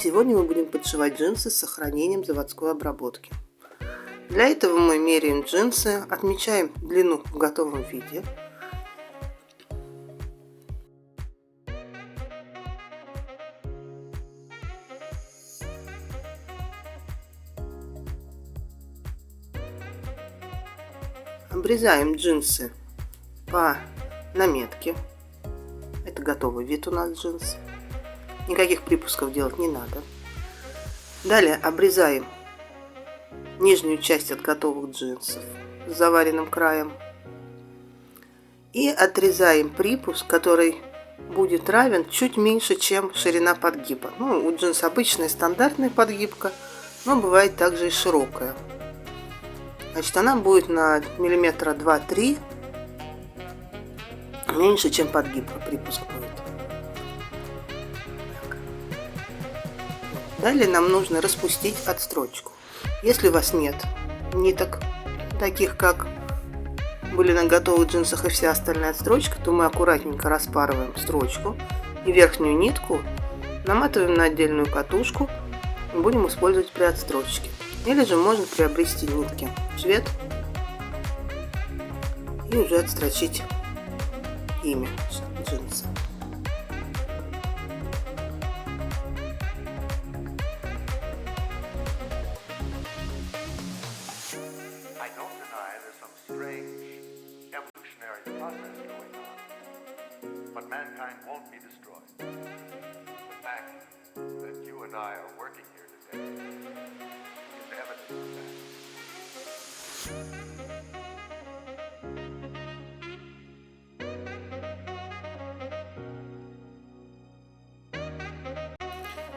Сегодня мы будем подшивать джинсы с сохранением заводской обработки. Для этого мы меряем джинсы, отмечаем длину в готовом виде. Обрезаем джинсы по наметке. Это готовый вид у нас джинс. Никаких припусков делать не надо. Далее обрезаем нижнюю часть от готовых джинсов с заваренным краем. И отрезаем припуск, который будет равен чуть меньше, чем ширина подгиба. У джинс обычная стандартная подгибка, но бывает также и широкая. Значит, она будет на миллиметра 2-3 меньше, чем подгибка, припуск будет. Далее нам нужно распустить отстрочку. Если у вас нет ниток, таких как были на готовых джинсах и вся остальная отстрочка, то мы аккуратненько распарываем строчку и верхнюю нитку наматываем на отдельную катушку и будем использовать при отстрочке. Или же можно приобрести нитки цвет и уже отстрочить имя джинса. I don't deny there's some strange evolutionary process going on, but mankind won't be destroyed. The fact that you and I are working here today is evidence of that.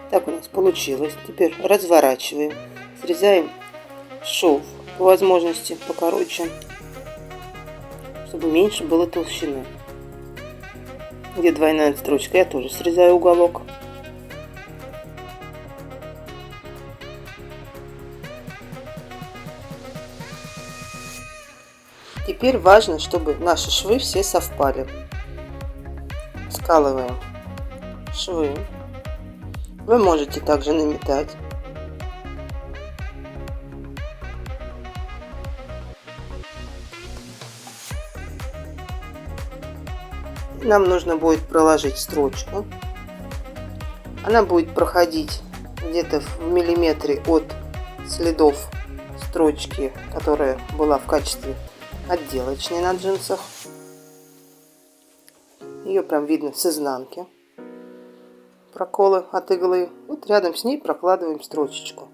Так у нас получилось. Теперь разворачиваем, срезаем шов по возможности покороче, чтобы меньше было толщины. Где двойная строчка, я тоже срезаю уголок. Теперь важно, чтобы наши швы все совпали. Скалываем швы. Вы можете также наметать. Нам нужно будет проложить строчку. Она будет проходить где-то в миллиметре от следов строчки, которая была в качестве отделочной на джинсах. Ее прям видно с изнанки. Проколы от иглы. Вот рядом с ней прокладываем строчечку.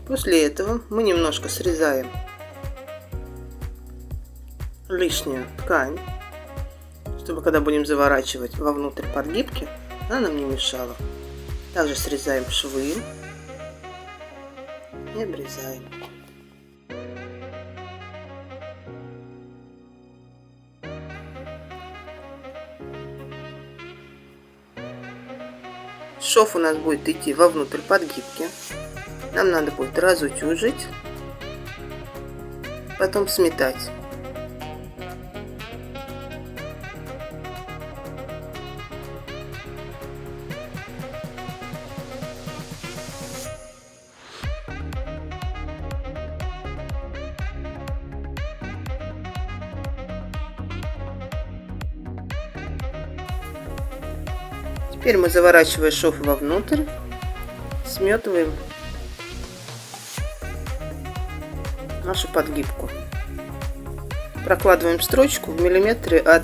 После этого мы немножко срезаем лишнюю ткань, чтобы когда будем заворачивать вовнутрь подгибки, она нам не мешала. Также срезаем швы и обрезаем. Шов у нас будет идти вовнутрь подгибки. Нам надо будет разутюжить, потом сметать. Теперь мы, заворачивая шов вовнутрь, сметываем нашу подгибку. Прокладываем строчку в миллиметре от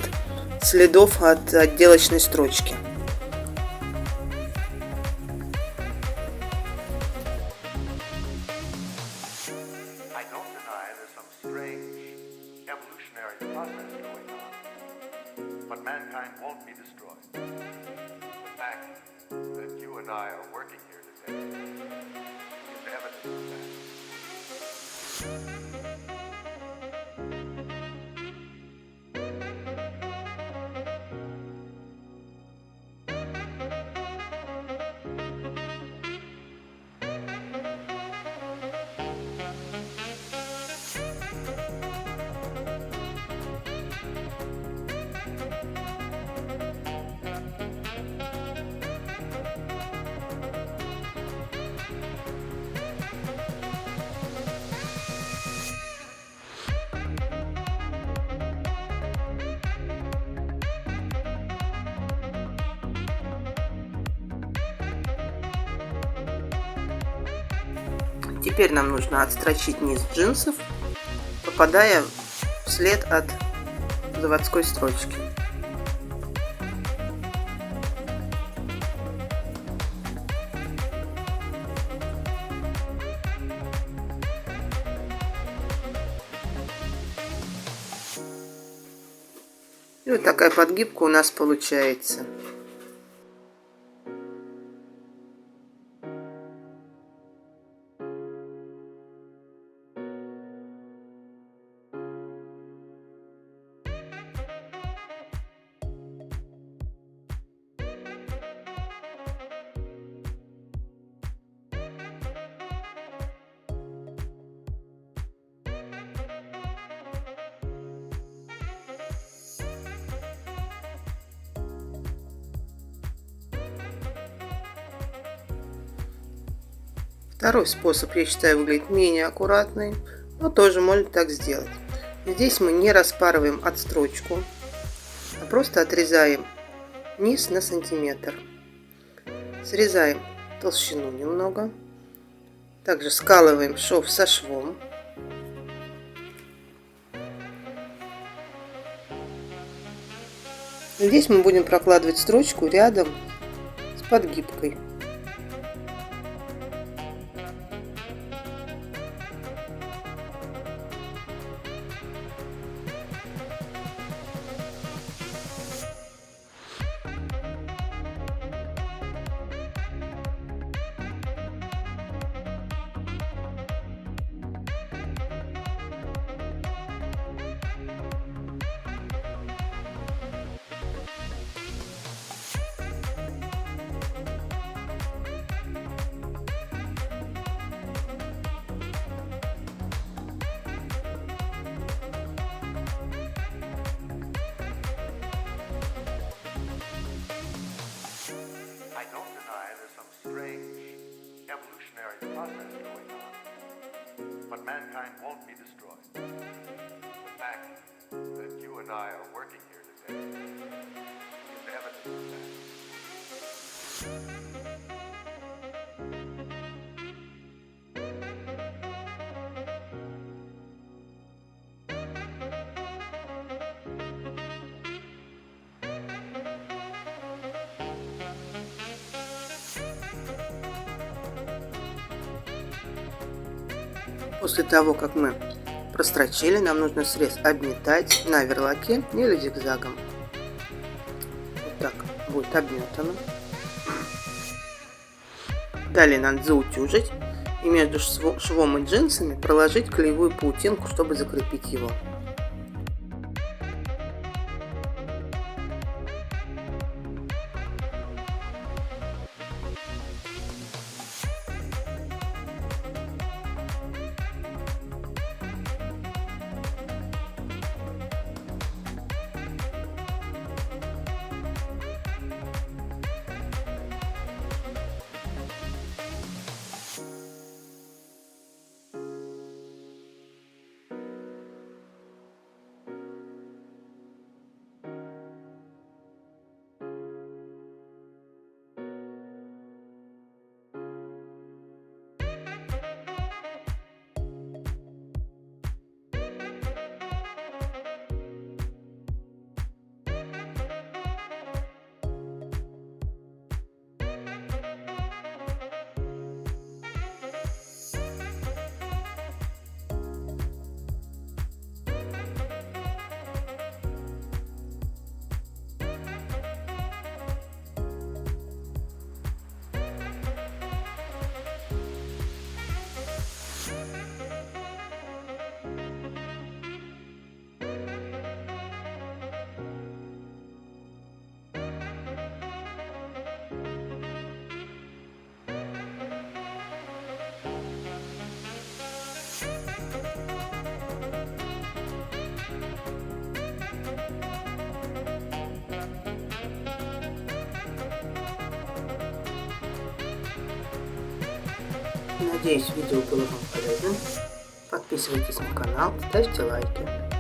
следов от отделочной строчки. I don't deny there's some strange evolutionary process going on, but mankind won't be destroyed. The fact that you and I are working here today is evidence of that. Теперь нам нужно отстрочить низ джинсов, попадая вслед от заводской строчки. И вот такая подгибка у нас получается. Второй способ, я считаю, выглядит менее аккуратный, но тоже можно так сделать. Здесь мы не распарываем отстрочку, а просто отрезаем низ на сантиметр. Срезаем толщину немного. Также скалываем шов со швом. Здесь мы будем прокладывать строчку рядом с подгибкой. I don't deny there's some strange evolutionary process going on, but mankind won't be destroyed. The fact that you and I are working here today is evidence of that. После того, как мы прострочили, нам нужно срез обметать на верлаке или зигзагом. Вот так будет обметано. Далее надо заутюжить и между швом и джинсами проложить клеевую паутинку, чтобы закрепить его. Надеюсь, видео было вам полезным. Подписывайтесь на канал, ставьте лайки.